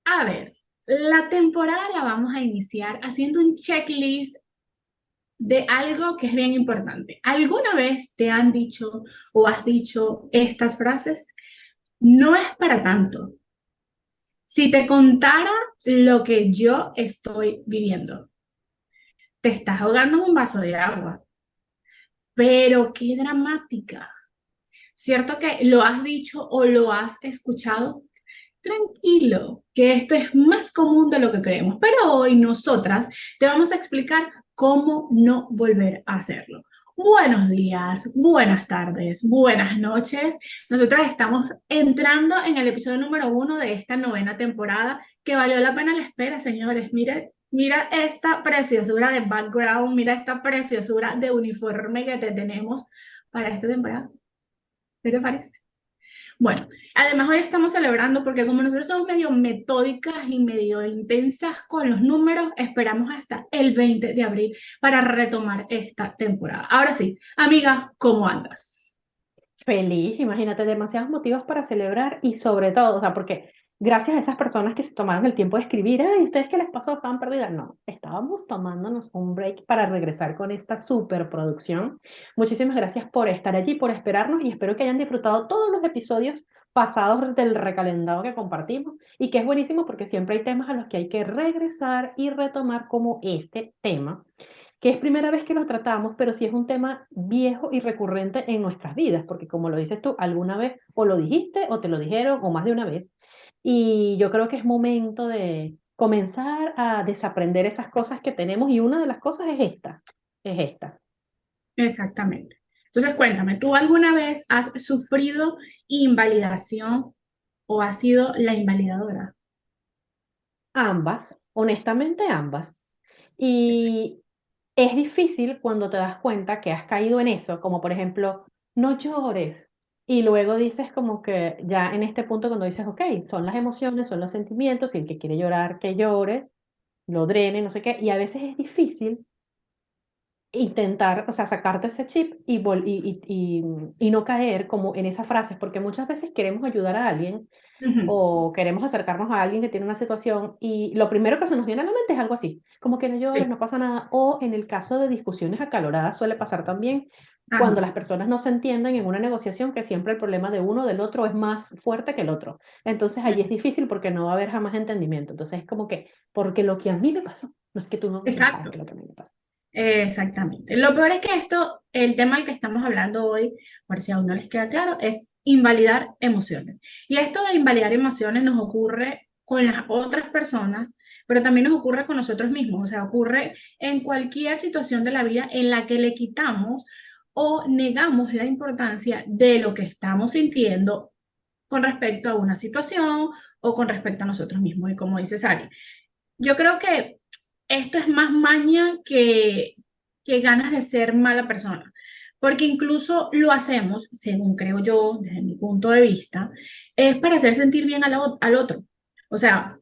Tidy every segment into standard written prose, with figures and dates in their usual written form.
A ver, la temporada la vamos a iniciar haciendo un checklist de algo que es bien importante. ¿Alguna vez te han dicho o has dicho estas frases? No es para tanto. Si te contara lo que yo estoy viviendo, te estás ahogando en un vaso de agua, pero qué dramática. ¿Cierto que lo has dicho o lo has escuchado? Tranquilo, que esto es más común de lo que creemos, pero hoy nosotras te vamos a explicar cómo no volver a hacerlo. Buenos días, buenas tardes, buenas noches. Nosotras estamos entrando en el episodio número 1 de esta novena temporada, que valió la pena la espera, señores. Mira esta preciosura de background, mira esta preciosura de uniforme que te tenemos para esta temporada. ¿Qué te parece? Bueno, además hoy estamos celebrando porque como nosotros somos medio metódicas y medio intensas con los números, esperamos hasta el 20 de abril para retomar esta temporada. Ahora sí, amiga, ¿cómo andas? Feliz, imagínate, demasiados motivos para celebrar y sobre todo, o sea, porque gracias a esas personas que se tomaron el tiempo de escribir, ay, ¿ustedes qué les pasó? ¿Estaban perdidas? No, estábamos tomándonos un break para regresar con esta superproducción. Muchísimas gracias por estar allí, por esperarnos y espero que hayan disfrutado todos los episodios pasados del recalendado que compartimos y que es buenísimo porque siempre hay temas a los que hay que regresar y retomar como este tema que es primera vez que lo tratamos, pero sí es un tema viejo y recurrente en nuestras vidas, porque como lo dices tú, alguna vez o lo dijiste o te lo dijeron o más de una vez, y yo creo que es momento de comenzar a desaprender esas cosas que tenemos y una de las cosas es esta. Exactamente. Entonces, cuéntame, ¿tú alguna vez has sufrido invalidación o has sido la invalidadora? Ambas, honestamente ambas. Y es difícil cuando te das cuenta que has caído en eso, como por ejemplo, no llores. Y luego dices como que ya en este punto cuando dices, ok, son las emociones, son los sentimientos, y el que quiere llorar, que llore, lo drene, no sé qué. Y a veces es difícil intentar, o sea, sacarte ese chip y no caer como en esas frases, porque muchas veces queremos ayudar a alguien Ujú. o queremos acercarnos a alguien que tiene una situación y lo primero que se nos viene a la mente es algo así, como que no llores, Sí. no pasa nada, o en el caso de discusiones acaloradas suele pasar también cuando Ajá. las personas no se entienden en una negociación que siempre el problema de uno o del otro es más fuerte que el otro. Entonces allí es difícil porque no va a haber jamás entendimiento. Entonces es como que, porque lo que a mí me pasó, no es que tú no sabes Exacto. que lo que a mí me pasó. Exactamente. Lo peor es que esto, el tema del que estamos hablando hoy, por si aún no les queda claro, es invalidar emociones. Y esto de invalidar emociones nos ocurre con las otras personas, pero también nos ocurre con nosotros mismos. O sea, ocurre en cualquier situación de la vida en la que le quitamos o negamos la importancia de lo que estamos sintiendo con respecto a una situación o con respecto a nosotros mismos. Y como dice Sari, yo creo que esto es más maña que ganas de ser mala persona, porque incluso lo hacemos, según creo yo, desde mi punto de vista, es para hacer sentir bien al otro. O sea,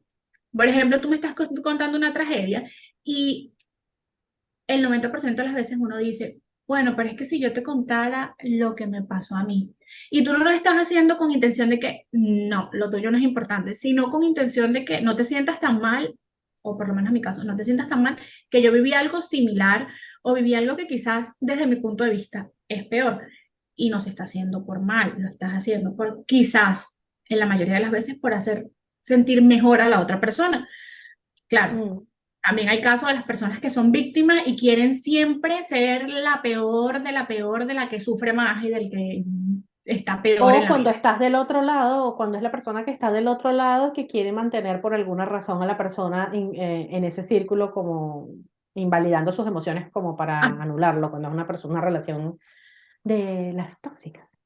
por ejemplo, tú me estás contando una tragedia y el 90% de las veces uno dice, bueno, pero es que si yo te contara lo que me pasó a mí, y tú no lo estás haciendo con intención de que no, lo tuyo no es importante, sino con intención de que no te sientas tan mal, o por lo menos en mi caso, no te sientas tan mal, que yo viví algo similar o viví algo que quizás desde mi punto de vista es peor, y no se está haciendo por mal, lo estás haciendo por quizás, en la mayoría de las veces, por hacer sentir mejor a la otra persona. Claro, Mm. también hay casos de las personas que son víctimas y quieren siempre ser la peor de la peor, de la que sufre más y del que está peor en O la cuando vida. estás del otro lado, o cuando es la persona que está del otro lado que quiere mantener por alguna razón a la persona en ese círculo como invalidando sus emociones como para Ah, anularlo, cuando es una persona, una relación de las tóxicas.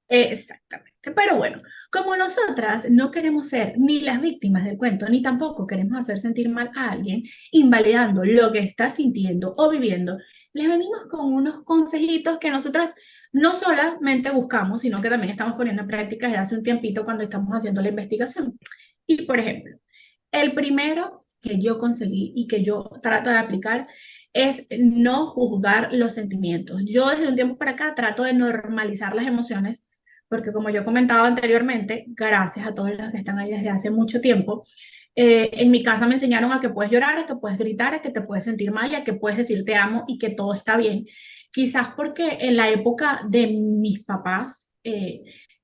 exactamente. Pero bueno, como nosotras no queremos ser ni las víctimas del cuento, ni tampoco queremos hacer sentir mal a alguien, invalidando lo que está sintiendo o viviendo, les venimos con unos consejitos que nosotras no solamente buscamos, sino que también estamos poniendo en práctica desde hace un tiempito cuando estamos haciendo la investigación. Y por ejemplo, el primero que yo conseguí y que yo trato de aplicar es no juzgar los sentimientos. Yo desde un tiempo para acá trato de normalizar las emociones, porque como yo comentaba anteriormente, gracias a todos los que están ahí desde hace mucho tiempo, En mi casa me enseñaron a que puedes llorar, a que puedes gritar, a que te puedes sentir mal, y a que puedes decir te amo y que todo está bien. Quizás porque en la época de mis papás,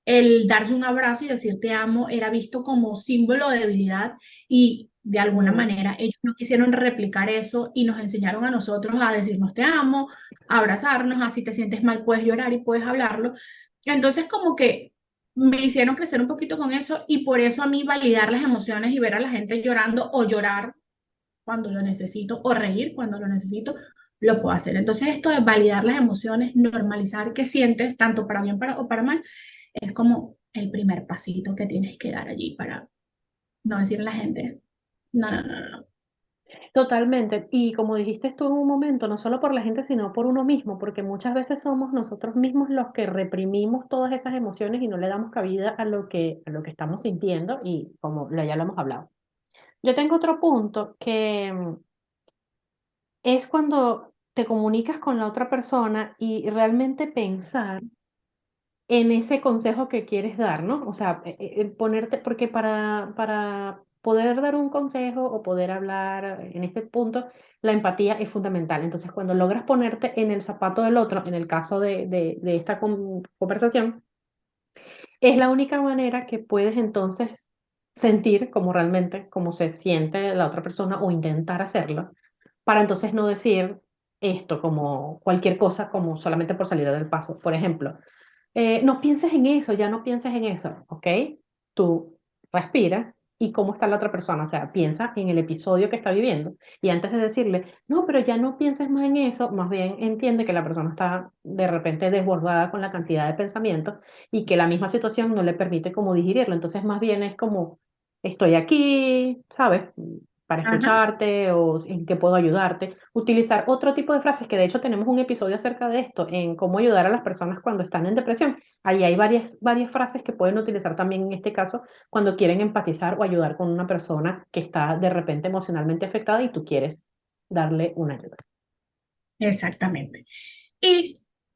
el darse un abrazo y decir te amo era visto como símbolo de debilidad, y de alguna Mm. manera ellos no quisieron replicar eso y nos enseñaron a nosotros a decirnos te amo, a abrazarnos, así te sientes mal puedes llorar y puedes hablarlo. Entonces como que me hicieron crecer un poquito con eso, y por eso a mí validar las emociones y ver a la gente llorando o llorar cuando lo necesito o reír cuando lo necesito, lo puedo hacer. Entonces esto de validar las emociones, normalizar que sientes, tanto para bien o para mal, es como el primer pasito que tienes que dar allí para no decirle a la gente, no, no, no, no. Totalmente. Y como dijiste tú en un momento, no solo por la gente, sino por uno mismo, porque muchas veces somos nosotros mismos los que reprimimos todas esas emociones y no le damos cabida a lo que estamos sintiendo y como ya lo hemos hablado. Yo tengo otro punto que es cuando te comunicas con la otra persona y realmente pensar en ese consejo que quieres dar, ¿no? O sea, ponerte, porque para poder dar un consejo o poder hablar en este punto, la empatía es fundamental. Entonces, cuando logras ponerte en el zapato del otro, en el caso de esta conversación, es la única manera que puedes entonces sentir como realmente, como se siente la otra persona o intentar hacerlo, para entonces no decir esto como cualquier cosa, como solamente por salir del paso. Por ejemplo, no pienses en eso, ya no pienses en eso, ¿ok? Tú respira y cómo está la otra persona, o sea, piensa en el episodio que está viviendo y antes de decirle, no, pero ya no pienses más en eso, más bien entiende que la persona está de repente desbordada con la cantidad de pensamientos y que la misma situación no le permite como digerirlo, entonces más bien es como, estoy aquí, ¿sabes? Para Ajá. escucharte o en qué puedo ayudarte. Utilizar otro tipo de frases, que de hecho tenemos un episodio acerca de esto, en cómo ayudar a las personas cuando están en depresión. Ahí hay varias frases que pueden utilizar también en este caso cuando quieren empatizar o ayudar con una persona que está de repente emocionalmente afectada y tú quieres darle una ayuda. Exactamente. Y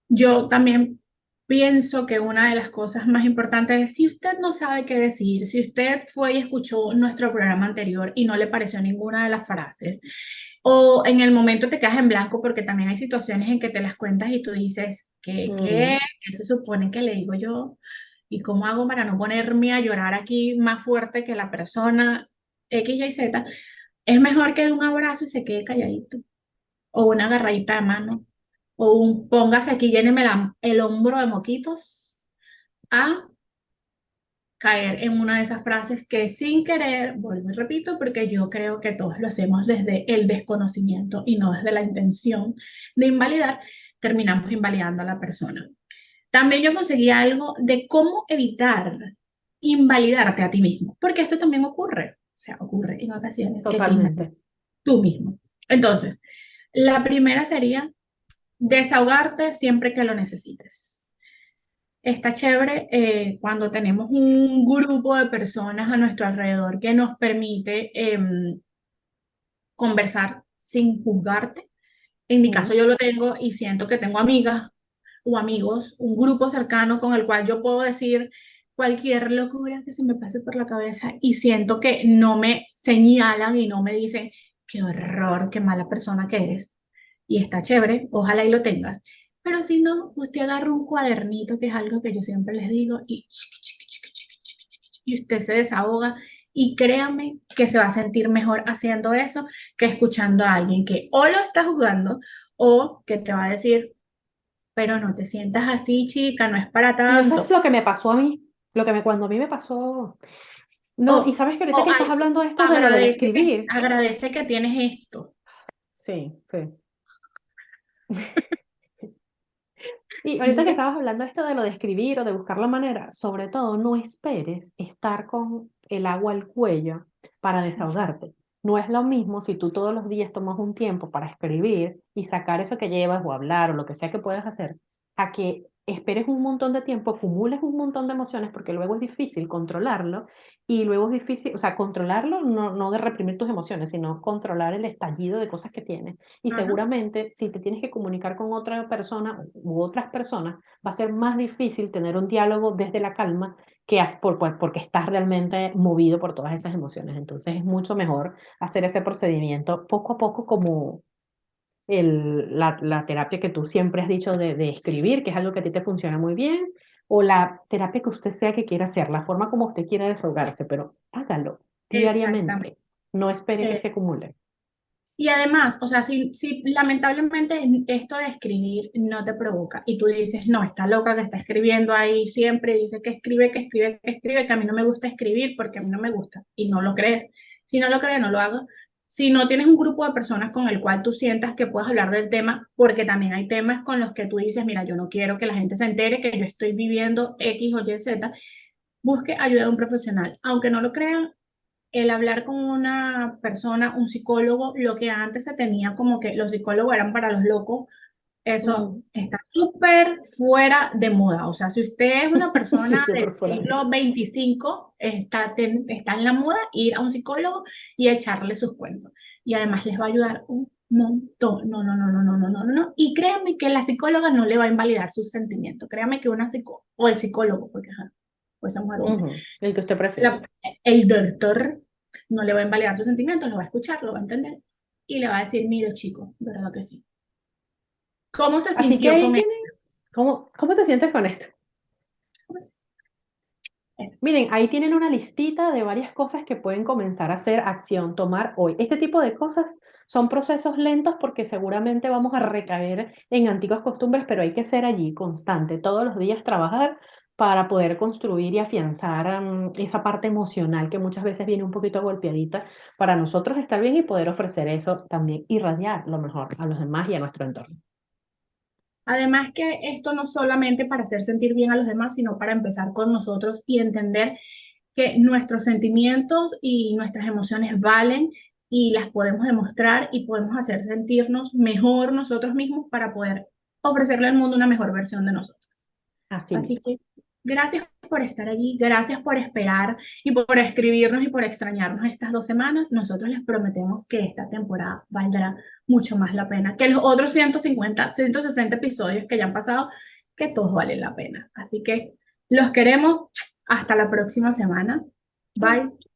yo también pienso que una de las cosas más importantes es, si usted no sabe qué decir, si usted fue y escuchó nuestro programa anterior y no le pareció ninguna de las frases, o en el momento te quedas en blanco porque también hay situaciones en que te las cuentas y tú dices, Mm. qué se supone que le digo yo? ¿Y cómo hago para no ponerme a llorar aquí más fuerte que la persona X, Y, Z? Es mejor que dé un abrazo y se quede calladito, o una agarradita de mano, o un póngase aquí, lléneme el hombro de moquitos, a caer en una de esas frases que sin querer, vuelvo y repito, porque yo creo que todos lo hacemos desde el desconocimiento y no desde la intención de invalidar, terminamos invalidando a la persona. También yo conseguí algo de cómo evitar invalidarte a ti mismo, porque esto también ocurre, o sea, ocurre en ocasiones que te invalidas Totalmente. tú mismo. Entonces, la primera sería desahogarte siempre que lo necesites. Está chévere cuando tenemos un grupo de personas a nuestro alrededor que nos permite conversar sin juzgarte. En mi caso Mm. yo lo tengo y siento que tengo amigas o amigos, un grupo cercano con el cual yo puedo decir cualquier locura que se me pase por la cabeza, y siento que no me señalan y no me dicen, qué horror, qué mala persona que eres. Y está chévere, ojalá y lo tengas. Pero si no, usted agarra un cuadernito, que es algo que yo siempre les digo, y usted se desahoga, y créame que se va a sentir mejor haciendo eso que escuchando a alguien que o lo está jugando o que te va a decir, pero no te sientas así, chica, no es para Y eso es tanto. lo que me pasó a mí, cuando a mí me pasó. No, y O, sabes que ahorita o que estás ay, hablando de esto de lo del escribir, agradece que tienes esto. sí, sí. Y ahorita que Dime. estabas hablando esto de lo de escribir o de buscar la manera, sobre todo no esperes estar con el agua al cuello para desahogarte. No es lo mismo si tú todos los días tomas un tiempo para escribir y sacar eso que llevas o hablar o lo que sea que puedas hacer, a que esperes un montón de tiempo, acumules un montón de emociones, porque luego es difícil controlarlo, y luego es difícil, o sea, controlarlo no de reprimir tus emociones, sino controlar el estallido de cosas que tienes. Y Ajá. seguramente si te tienes que comunicar con otra persona u otras personas, va a ser más difícil tener un diálogo desde la calma porque estás realmente movido por todas esas emociones. Entonces es mucho mejor hacer ese procedimiento poco a poco como la terapia que tú siempre has dicho de escribir, que es algo que a ti te funciona muy bien, o la terapia que usted sea que quiera hacer, la forma como usted quiera desahogarse, pero hágalo Exactamente. diariamente, no espere que Eh, se acumule. y además, o sea, si lamentablemente esto de escribir no te provoca y tú dices, no, está loca que está escribiendo ahí siempre, y dice que escribe, que escribe, que escribe, que a mí no me gusta escribir porque a mí no me gusta y no lo crees. Si no lo crees, no lo hagas. Si no tienes un grupo de personas con el cual tú sientas que puedes hablar del tema, porque también hay temas con los que tú dices, mira, yo no quiero que la gente se entere que yo estoy viviendo X o Y, Z, busque ayuda de un profesional. Aunque no lo crean, el hablar con una persona, un psicólogo, lo que antes se tenía como que los psicólogos eran para los locos, eso Mm. está súper fuera de moda. O sea, si usted es una Sí, persona del súper fuera de moda. siglo XXV, está en la moda ir a un psicólogo y echarle sus cuentos. Y además les va a ayudar un montón. No, no, no, no, no, no, no, no, no. Y créanme que la psicóloga no le va a invalidar sus sentimientos. Créanme que o el psicólogo, porque ajá, pues esa mujer o hombre, Ujú, el que usted prefiera. la- el doctor no le va a invalidar sus sentimientos, lo va a escuchar, lo va a entender y le va a decir, mire chico, ¿verdad que sí? ¿Cómo se Así que sintió ahí con él? tienen, ¿cómo te sientes con esto? Pues, eso. Miren, ahí tienen una listita de varias cosas que pueden comenzar a hacer acción, tomar hoy. Este tipo de cosas son procesos lentos porque seguramente vamos a recaer en antiguas costumbres, pero hay que ser allí constante, todos los días trabajar para poder construir y afianzar esa parte emocional que muchas veces viene un poquito golpeadita para nosotros estar bien y poder ofrecer eso también, irradiar lo mejor a los demás y a nuestro entorno. Además que esto no solamente para hacer sentir bien a los demás, sino para empezar con nosotros y entender que nuestros sentimientos y nuestras emociones valen y las podemos demostrar y podemos hacer sentirnos mejor nosotros mismos para poder ofrecerle al mundo una mejor versión de nosotros. Así Así mismo. que gracias por estar allí, gracias por esperar y por escribirnos y por extrañarnos estas 2 semanas. Nosotros les prometemos que esta temporada valdrá mucho más la pena que los otros 150, 160 episodios que ya han pasado, que todos valen la pena. Así que los queremos. Hasta la próxima semana. Chao. Bye.